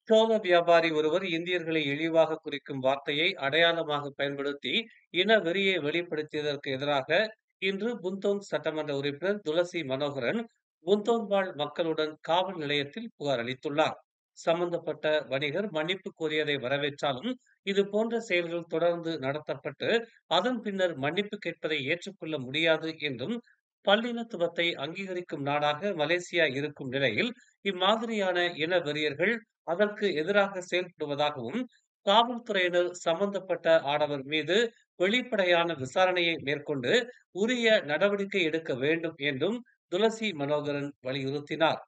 சோள வியாபாரி ஒருவர் இந்தியர்களை இழிவாக குறிக்கும் வார்த்தையை அடையாளமாக பயன்படுத்தி இன வெறியை வெளிப்படுத்தியதற்கு எதிராக இன்று புந்தோங் சட்டமன்ற உறுப்பினர் துளசி மனோகரன் புந்தோங் வாழ் மக்களுடன் காவல் நிலையத்தில் புகார் அளித்துள்ளார். சம்பந்தப்பட்ட வணிகர் மன்னிப்பு கோரியதை வரவேற்றாலும் இது போன்ற செயல்கள் தொடர்ந்து நடத்தப்பட்டு அதன் பின்னர் மன்னிப்பு கேட்பதை ஏற்றுக்கொள்ள முடியாது என்றும், பல்லினத்துவத்தை அங்கீகரிக்கும் நாடாக மலேசியா இருக்கும் நிலையில் இம்மாதிரியான இன வெறியர்கள் அதற்கு எதிராக செயல்படுவதாகவும், காவல்துறையினர் சம்பந்தப்பட்ட ஆடவர் மீது வெளிப்படையான விசாரணையை மேற்கொண்டு உரிய நடவடிக்கை எடுக்க வேண்டும் என்றும் துளசி மனோகரன் வலியுறுத்தினார்.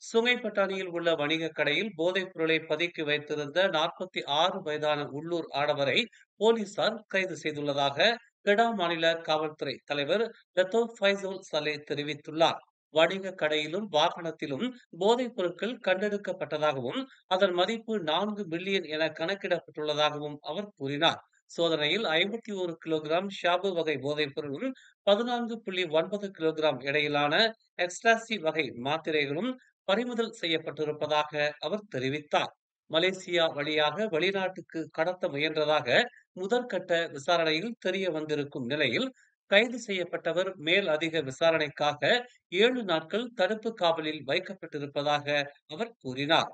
சுங்கைப்பட்டாணியில் உள்ள வணிகக் கடையில் போதைப் பொருளை பதுக்கி வைத்திருந்த 46 வயதான உள்ளூர் ஆடவரை போலீசார் கைது செய்துள்ளதாக கெடா மாநில காவல்துறை தலைவர் லத்தோ ஃபைசல் சலே தெரிவித்துள்ளார். வணிக கடையிலும் வாகனத்திலும் போதைப் பொருட்கள் கண்டெடுக்கப்பட்டதாகவும் அதன் மதிப்பு 4 மில்லியன் என கணக்கிடப்பட்டுள்ளதாகவும் அவர் கூறினார். சோதனையில் 51 கிலோகிராம் ஷாபு வகை போதைப் பொருளும் 14,9 கிலோகிராம் எடையிலான எக்ஸ்டாசி வகை மாத்திரைகளும் பறிமுதல் செய்யப்பட்டிருப்பதாக அவர் தெரிவித்தார். மலேசியா வழியாக வெளிநாட்டுக்கு கடத்த முயன்றதாக முதற்கட்ட விசாரணையில் தெரிய வந்திருக்கும் நிலையில் கைது செய்யப்பட்டவர் மேல் அதிக விசாரணைக்காக 7 நாட்கள் தடுப்பு காவலில் வைக்கப்பட்டிருப்பதாக அவர் கூறினார்.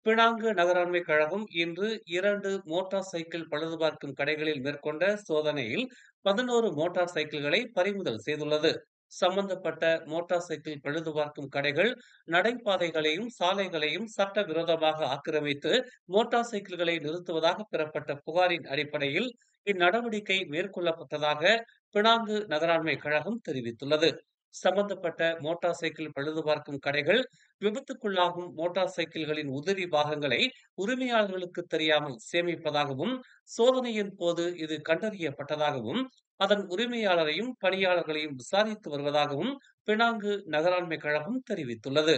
பினாங்கு நகராண்மை கழகம் இன்று 2 மோட்டார் சைக்கிள் பழுதுபார்க்கும் கடைகளில் மேற்கொண்ட சோதனையில் 11 மோட்டார் சைக்கிள்களை பறிமுதல் செய்துள்ளது. சம்பந்தப்பட்ட மோட்டார் சைக்கிள் பழுதுபார்க்கும் கடைகள் நடைபாதைகளையும் சாலைகளையும் சட்டவிரோதமாக ஆக்கிரமித்து மோட்டார் சைக்கிள்களை நிறுத்துவதாக பெறப்பட்ட புகாரின் அடிப்படையில் இந்நடவடிக்கை மேற்கொள்ளப்பட்டதாக பினாங்கு நகராண்மை கழகம் தெரிவித்துள்ளது. சம்பந்தப்பட்ட மோட்டார் சைக்கிள் பழுதுபார்க்கும் கடைகள் விபத்துக்குள்ளாகும் மோட்டார் சைக்கிள்களின் உதிரி பாகங்களை உரிமையாளர்களுக்கு தெரியாமல் சேமிப்பதாகவும், சோதனையின் போது இது கண்டறியப்பட்டதாகவும், அதன் உரிமையாளரையும் பணியாளர்களையும் விசாரித்து வருவதாகவும் பினாங்கு நகராண்மை கழகம் தெரிவித்துள்ளது.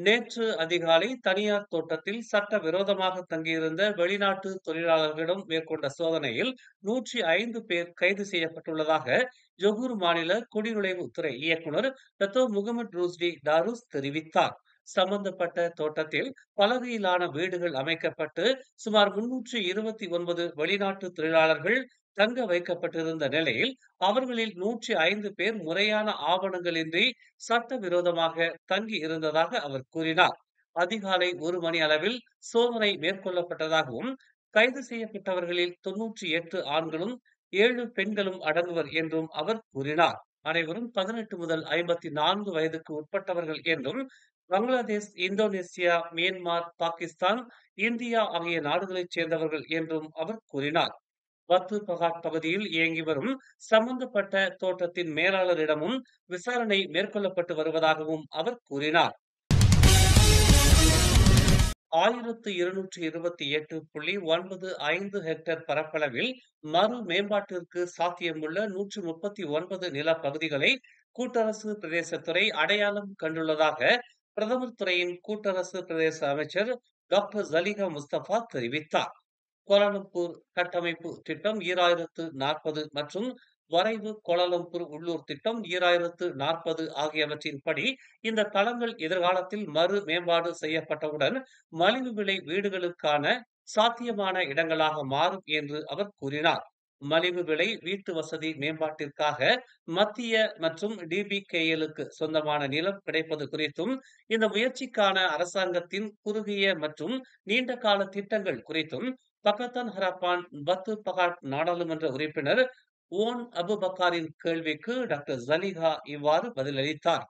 நேற்று அதிகாலை தனியார் தோட்டத்தில் சட்டவிரோதமாக தங்கியிருந்த வெளிநாட்டு தொழிலாளர்களிடம் மேற்கொண்ட சோதனையில் 105 பேர் கைது செய்யப்பட்டுள்ளதாக ஜொகூர் மாநில குடிநுழைவுத்துறை இயக்குனர் டத்தோ முகமது ரூஸ்டி டாருஸ் தெரிவித்தார். சம்பந்தப்பட்ட தோட்டத்தில் பலகையிலான வீடுகள் அமைக்கப்பட்டு சுமார் 329 வெளிநாட்டு தொழிலாளர்கள் தங்க வைக்கப்பட்டிருந்த நிலையில் அவர்களில் 105 பேர் முறையான ஆவணங்களின்றி சட்டவிரோதமாக தங்கி இருந்ததாக அவர் கூறினார். அதிகாலை 1 மணி அளவில் சோதனை மேற்கொள்ளப்பட்டதாகவும், கைது செய்யப்பட்டவர்களில் 98 ஆண்களும் 7 பெண்களும் அடங்குவர் என்றும் அவர் கூறினார். அனைவரும் 18 முதல் 54 வயதுக்கு உட்பட்டவர்கள் என்றும், Bangladesh, Indonesia, Myanmar, Pakistan, India ஆகிய நாடுகளைச் சேர்ந்தவர்கள் என்றும் அவர் கூறினார். வத்து பகாட் பகுதியில் இயங்கி வரும் சம்பந்தப்பட்ட தோட்டத்தின் மேலாளரிடமும் விசாரணை மேற்கொள்ளப்பட்டு வருவதாகவும் அவர் கூறினார். 1228.95 ஹெக்டேர் பரப்பளவில் மறு மேம்பாட்டிற்கு சாத்தியமுள்ள 139 நிலப்பகுதிகளை கூட்டரசு பிரதேசத்துறை அடையாளம் கண்டுள்ளதாக பிரதமர் துறையின் கூட்டரசு பிரதேச அமைச்சர் டாக்டர் ஜலிகா முஸ்தபா தெரிவித்தார். கோலாலம்பூர் கட்டமைப்பு திட்டம் 2040 மற்றும் வரைவு கோலாலம்பூர் உள்ளூர் திட்டம் 2040 ஆகியவற்றின்படி இந்த தளங்கள் எதிர்காலத்தில் மறு மேம்பாடு செய்யப்பட்டவுடன் மலிவு விலை வீடுகளுக்கான சாத்தியமான இடங்களாக மாறும் என்று அவர் கூறினார். மலிவு விலை வீட்டு வசதி மேம்பாட்டிற்காக மத்திய மற்றும் டிபிகேஎலுக்கு சொந்தமான நிலம் கிடைப்பது குறித்தும், இந்த முயற்சிக்கான அரசாங்கத்தின் குறுகிய மற்றும் நீண்ட கால திட்டங்கள் குறித்தும் பக்கத்தான் ஹரப்பான் பத்து பகாட் நாடாளுமன்ற உறுப்பினர் ஓன் அபுபக்காரின் கேள்விக்கு டாக்டர் ஜலிகா இவ்வாறு பதிலளித்தார்.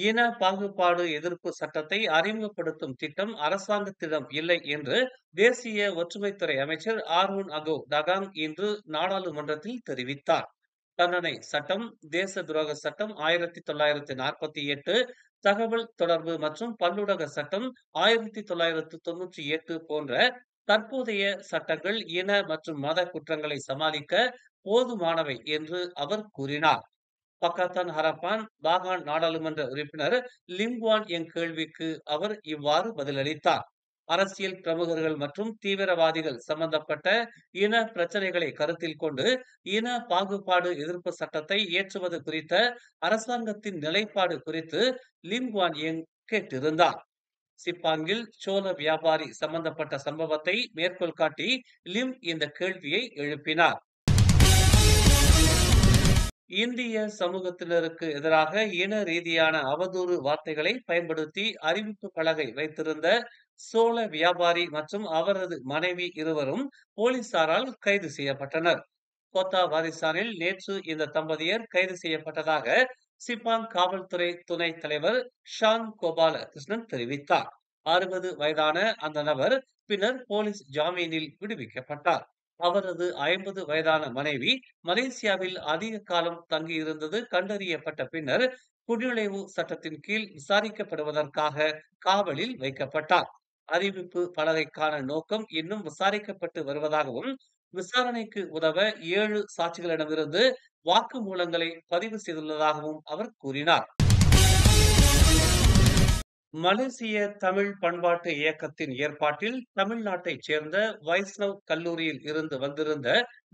இன பாகுபாடு எதிர்ப்பு சட்டத்தை அறிமுகப்படுத்தும் திட்டம் அரசாங்கத்திடம் இல்லை என்று தேசிய ஒற்றுமைத்துறை அமைச்சர் ஆர்வன் அகோ டகாங் இன்று நாடாளுமன்றத்தில் தெரிவித்தார். தண்டனை சட்டம், தேச துரோக சட்டம் 1948, தகவல் தொடர்பு மற்றும் பல்லுலக சட்டம் 1998 போன்ற தற்போதைய சட்டங்கள் இன மற்றும் மத குற்றங்களை சமாளிக்க போதுமானவை என்று அவர் கூறினார். பக்கத்தான் ஹரப்பான் பாகான் நாடாளுமன்ற உறுப்பினர் லிம்குவான் என் கேள்விக்கு அவர் இவ்வாறு பதிலளித்தார். அரசியல் பிரமுகர்கள் மற்றும் தீவிரவாதிகள் சம்பந்தப்பட்ட இன பிரச்சனைகளை கருத்தில் கொண்டு இன பாகுபாடு எதிர்ப்பு சட்டத்தை இயற்றுவது குறித்த அரசாங்கத்தின் நிலைப்பாடு குறித்து லிம் குவான் யங் கேட்டிருந்தார். சிப்பாங்கில் சோள வியாபாரி சம்பந்தப்பட்ட சம்பவத்தை மேற்கோள் காட்டி லிம் இந்த கேள்வியை எழுப்பினார். இந்திய சமூகத்தினருக்கு எதிராக இன ரீதியான அவதூறு வார்த்தைகளை பயன்படுத்தி அறிவிப்பு பலகை வைத்திருந்த சோள வியாபாரி மற்றும் அவரது மனைவி இருவரும் போலீசாரால் கைது செய்யப்பட்டனர். கோத்தா வாரிசானில் நேற்று இந்த தம்பதியர் கைது செய்யப்பட்டதாக சிப்பாங் காவல்துறை துணை தலைவர் ஷான் கோபால கிருஷ்ணன் தெரிவித்தார். 60 வயதான அந்த நபர் பின்னர் போலீஸ் ஜாமீனில் விடுவிக்கப்பட்டார். அவரது 50 வயதான மனைவி மலேசியாவில் அதிக காலம் தங்கியிருந்தது கண்டறியப்பட்ட பின்னர் குடிநுழைவு சட்டத்தின் கீழ் விசாரிக்கப்படுவதற்காக காவலில் வைக்கப்பட்டார். அறிவிப்பு பலகைக்கான நோக்கம் இன்னும் விசாரிக்கப்பட்டு வருவதாகவும் விசாரணைக்கு உதவ 7 சாட்சிகளிடமிருந்து வாக்குமூலங்களை பதிவு செய்துள்ளதாகவும் அவர் கூறினார். மலேசிய தமிழ் பண்பாட்டு இயக்கத்தின் ஏற்பாட்டில் தமிழ்நாட்டைச் சேர்ந்த வைஷ்ணவ் கல்லூரியில் இருந்து வந்திருந்த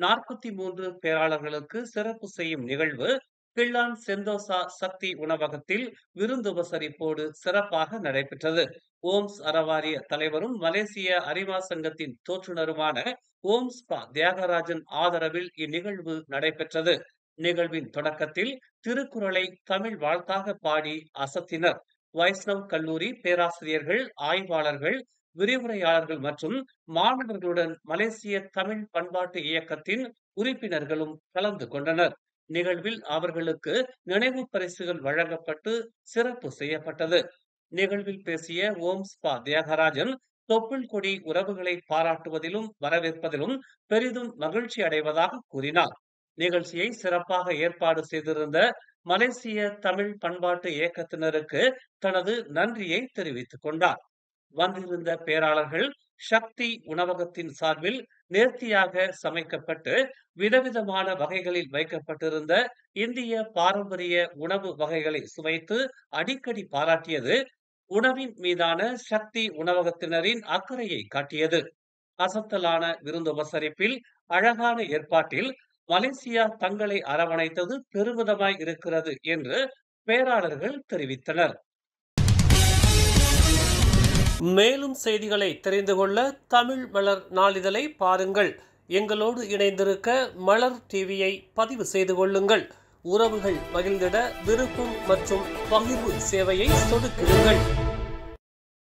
43 பேராளர்களுக்கு சிறப்பு செய்யும் நிகழ்வு கிள்ளான் செந்தோசா சக்தி உணவகத்தில் விருந்துபசரிப்போடு சிறப்பாக நடைபெற்றது. ஓம்ஸ் அறவாரிய தலைவரும் மலேசிய அரிமா சங்கத்தின் தோற்றுநருமான ஓம்ஸ் பா தியாகராஜன் ஆதரவில் இந்நிகழ்வு நடைபெற்றது. நிகழ்வின் தொடக்கத்தில் திருக்குறளை தமிழ் வாழ்த்தாக பாடி அசத்தினர். வைஷ்ணவ் கல்லூரி பேராசிரியர்கள், ஆய்வாளர்கள், விரிவுரையாளர்கள் மற்றும் மாணவர்களுடன் மலேசிய தமிழ் பண்பாட்டு இயக்கத்தின் உறுப்பினர்களும் கலந்து கொண்டனர். நிகழ்வில் அவர்களுக்கு நினைவு பரிசுகள் வழங்கப்பட்டு சிறப்பு செய்யப்பட்டது. நிகழ்வில் பேசிய ஓம்ஸ் பா தியாகராஜன் தொப்புள் கொடி உறவுகளை பாராட்டுவதிலும் வரவேற்பதிலும் பெரிதும் மகிழ்ச்சி அடைவதாக கூறினார். நிகழ்ச்சியை சிறப்பாக ஏற்பாடு செய்திருந்த மலேசிய தமிழ் பண்பாட்டு இயக்கத்தினருக்கு தனது நன்றியை தெரிவித்துக் கொண்டார். வந்திருந்த பேராளர்கள் சக்தி உணவகத்தின் சார்பில் நேர்த்தியாக சமைக்கப்பட்டு விதவிதமான வகைகளில் வைக்கப்பட்டிருந்த இந்திய பாரம்பரிய உணவு வகைகளை சுவைத்து அடிக்கடி பாராட்டியது உணவின் மீதான சக்தி உணவகத்தினரின் அக்கறையை காட்டியது. அசத்தலான விருந்துபசரிப்பில் அழகான ஏற்பாட்டில் மலேசியா தங்களை அரவணைத்தது பெருமிதமாய் இருக்கிறது என்று பேராளர்கள் தெரிவித்தனர். மேலும் செய்திகளை தெரிந்து கொள்ள தமிழ் மலர் நாளிதழை பாருங்கள். எங்களோடு இணைந்திருக்க மலர் டிவியை பதிவு செய்து கொள்ளுங்கள். உறவுகள் மகிழ்ந்திட விருப்பம் மற்றும் பகிர்வு சேவையை சொடுக்கிடுங்கள்.